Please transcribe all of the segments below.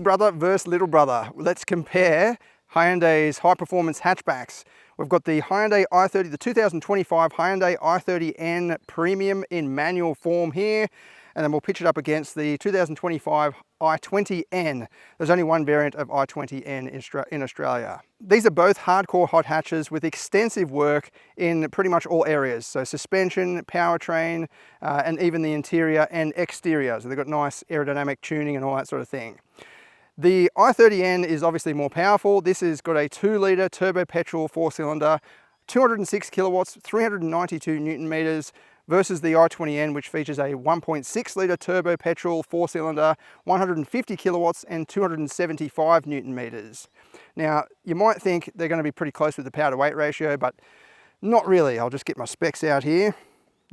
brother versus little brother. Let's compare Hyundai's high-performance hatchbacks. We've got the Hyundai i30, the 2025 Hyundai i30N Premium in manual form here, and then we'll pitch it up against the 2025 i20N. There's only one variant of i20N in Australia. These are both hardcore hot hatches with extensive work in pretty much all areas. So suspension, powertrain, and even the interior and exterior. So they've got nice aerodynamic tuning and all that sort of thing. The i30N is obviously more powerful. This has got a 2-litre turbo petrol 4-cylinder, 206 kilowatts, 392 newton meters, versus the i20N, which features a 1.6-litre turbo petrol 4-cylinder, 150 kilowatts and 275 newton meters. Now, you might think they're going to be pretty close with the power to weight ratio, but not really. I'll just get my specs out here.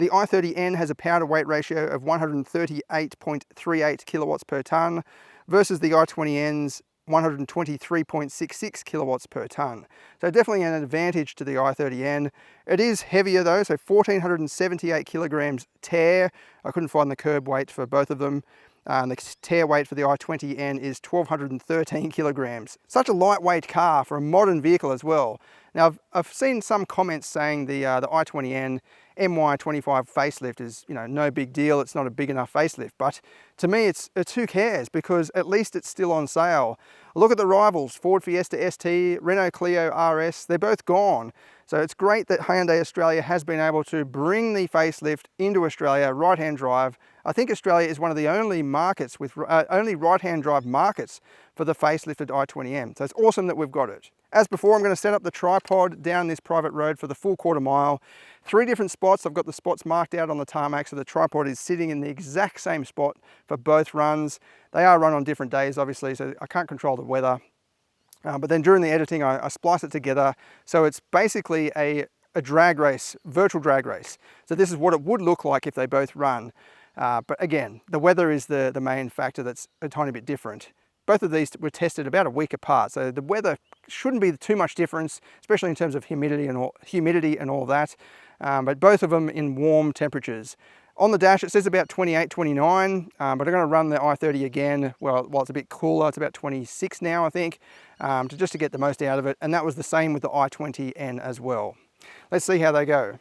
The i30N has a power to weight ratio of 138.38 kilowatts per tonne versus the i20N's 123.66 kilowatts per tonne. So definitely an advantage to the i30N. It is heavier though, so 1,478 kilograms Tare. I couldn't find the curb weight for both of them. The Tare weight for the i20N is 1,213 kilograms. Such a lightweight car for a modern vehicle as well. Now I've seen some comments saying the i20N MY25 facelift is, no big deal. It's not a big enough facelift, but to me it's who cares, because at least it's still on sale. Look at the rivals, Ford Fiesta ST, Renault Clio RS, they're both gone. So it's great that Hyundai Australia has been able to bring the facelift into Australia, right-hand drive. I think Australia is one of the only markets with only right-hand drive markets for the facelifted i20N. So it's awesome that we've got it. As before, I'm going to set up the tripod down this private road for the full quarter mile. 3 different spots. I've got the spots marked out on the tarmac, so the tripod is sitting in the exact same spot for both runs. They are run on different days, obviously, so I can't control the weather. But then during the editing, I splice it together. So it's basically a drag race, virtual drag race. So this is what it would look like if they both run. But again, the weather is the main factor that's a tiny bit different. Both of these were tested about a week apart, so the weather shouldn't be too much difference, especially in terms of humidity and all that. But both of them in warm temperatures. On the dash, it says about 28, 29, but I'm going to run the i30 again. Well, while it's a bit cooler, it's about 26 now, I think, just to get the most out of it. And that was the same with the i20N as well. Let's see how they go.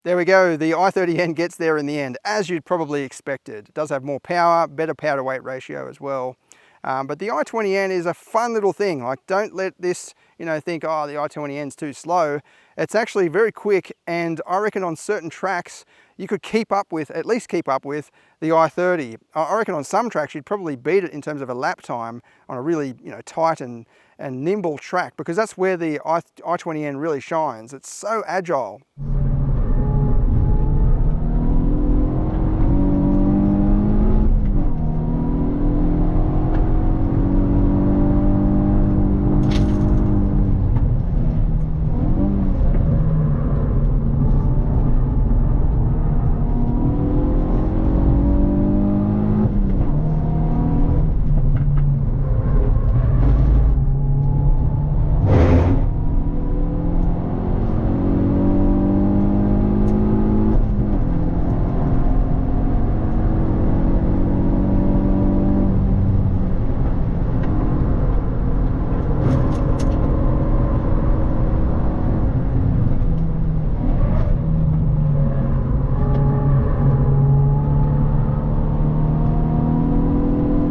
There we go, the i30N gets there in the end, as you'd probably expected. It does have more power, better power to weight ratio as well. But the i20N is a fun little thing. Like, don't let this, think, oh, the i20N's too slow. It's actually very quick, and I reckon on certain tracks, you could at least keep up with the i30. I reckon on some tracks, you'd probably beat it in terms of a lap time on a really, tight and nimble track, because that's where the i20N really shines. It's so agile.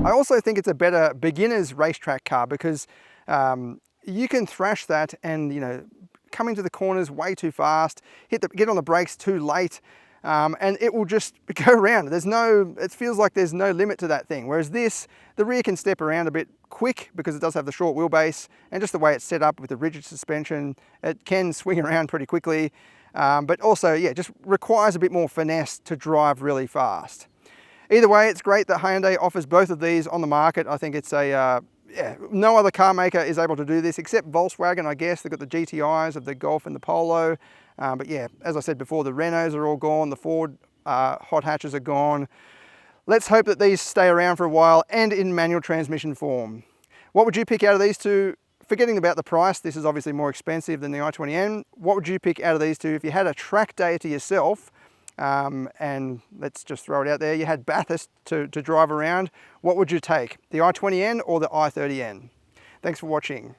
I also think it's a better beginner's racetrack car because you can thrash that and come into the corners way too fast, get on the brakes too late, and it will just go around. It feels like there's no limit to that thing. Whereas this, the rear can step around a bit quick because it does have the short wheelbase, and just the way it's set up with the rigid suspension, it can swing around pretty quickly, but also, yeah, just requires a bit more finesse to drive really fast. Either way, it's great that Hyundai offers both of these on the market. I think it's no other car maker is able to do this except Volkswagen, I guess. They've got the GTIs of the Golf and the Polo. But yeah, as I said before, the Renaults are all gone. The Ford hot hatches are gone. Let's hope that these stay around for a while and in manual transmission form. What would you pick out of these two? Forgetting about the price, this is obviously more expensive than the i20N. What would you pick out of these two if you had a track day to yourself? And let's just throw it out there, you had Bathurst to drive around, what would you take? The i20N or the i30N? Thanks for watching.